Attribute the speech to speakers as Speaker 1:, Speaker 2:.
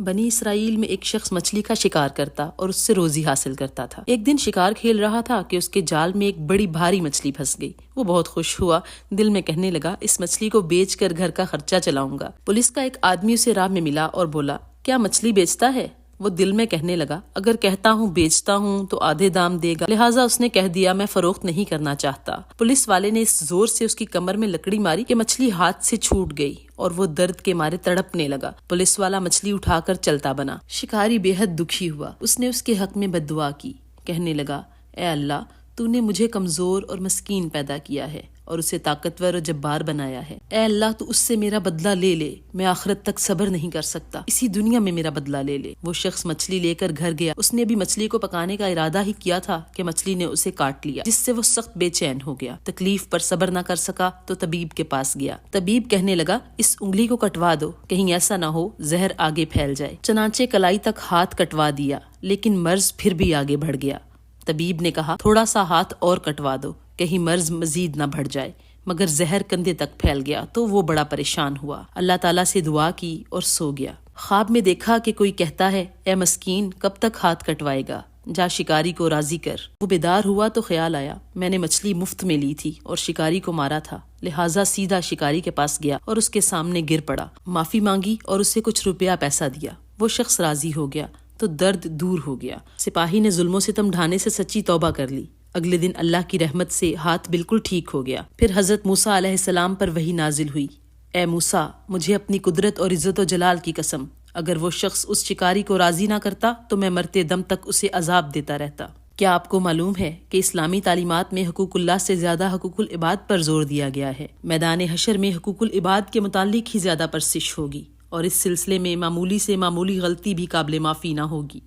Speaker 1: بنی اسرائیل میں ایک شخص مچھلی کا شکار کرتا اور اس سے روزی حاصل کرتا تھا۔ ایک دن شکار کھیل رہا تھا کہ اس کے جال میں ایک بڑی بھاری مچھلی پھنس گئی۔ وہ بہت خوش ہوا، دل میں کہنے لگا اس مچھلی کو بیچ کر گھر کا خرچہ چلاؤں گا۔ پولیس کا ایک آدمی اسے راہ میں ملا اور بولا، کیا مچھلی بیچتا ہے؟ وہ دل میں کہنے لگا اگر کہتا ہوں بیچتا ہوں تو آدھے دام دے گا، لہٰذا اس نے کہہ دیا میں فروخت نہیں کرنا چاہتا۔ پولیس والے نے اس زور سے اس کی کمر میں لکڑی ماری کہ مچھلی ہاتھ سے چھوٹ گئی اور وہ درد کے مارے تڑپنے لگا۔ پولیس والا مچھلی اٹھا کر چلتا بنا۔ شکاری بے حد دکھی ہوا، اس نے اس کے حق میں بد دعا کی، کہنے لگا اے اللہ تو نے مجھے کمزور اور مسکین پیدا کیا ہے اور اسے طاقتور اور جبار بنایا ہے۔ اے اللہ تو اس سے میرا بدلہ لے لے، میں آخرت تک صبر نہیں کر سکتا، اسی دنیا میں میرا بدلہ لے لے۔ وہ شخص مچھلی لے کر گھر گیا۔ اس نے بھی مچھلی کو پکانے کا ارادہ ہی کیا تھا کہ مچھلی نے اسے کاٹ لیا، جس سے وہ سخت بے چین ہو گیا۔ تکلیف پر صبر نہ کر سکا تو طبیب کے پاس گیا۔ طبیب کہنے لگا اس انگلی کو کٹوا دو، کہیں ایسا نہ ہو زہر آگے پھیل جائے۔ چنانچہ کلائی تک ہاتھ کٹوا دیا، لیکن مرض پھر بھی آگے بڑھ گیا۔ طبیب نے کہا تھوڑا سا ہاتھ اور کٹوا دو، کہیں مرض مزید نہ بڑھ جائے، مگر زہر کندھے تک پھیل گیا تو وہ بڑا پریشان ہوا۔ اللہ تعالیٰ سے دعا کی اور سو گیا۔ خواب میں دیکھا کہ کوئی کہتا ہے اے مسکین کب تک ہاتھ کٹوائے گا، جا شکاری کو راضی کر۔ وہ بیدار ہوا تو خیال آیا میں نے مچھلی مفت میں لی تھی اور شکاری کو مارا تھا، لہٰذا سیدھا شکاری کے پاس گیا اور اس کے سامنے گر پڑا، معافی مانگی اور اسے کچھ روپیہ پیسہ دیا۔ وہ شخص راضی ہو گیا تو درد دور ہو گیا۔ سپاہی نے ظلم و ستم ڈھانے سے سچی توبہ کر لی۔ اگلے دن اللہ کی رحمت سے ہاتھ بالکل ٹھیک ہو گیا۔ پھر حضرت موسیٰ علیہ السلام پر وحی نازل ہوئی، اے موسیٰ مجھے اپنی قدرت اور عزت و جلال کی قسم، اگر وہ شخص اس شکاری کو راضی نہ کرتا تو میں مرتے دم تک اسے عذاب دیتا رہتا۔ کیا آپ کو معلوم ہے کہ اسلامی تعلیمات میں حقوق اللہ سے زیادہ حقوق العباد پر زور دیا گیا ہے؟ میدان حشر میں حقوق العباد کے متعلق ہی زیادہ پرسش ہوگی اور اس سلسلے میں معمولی سے معمولی غلطی بھی قابل معافی نہ ہوگی۔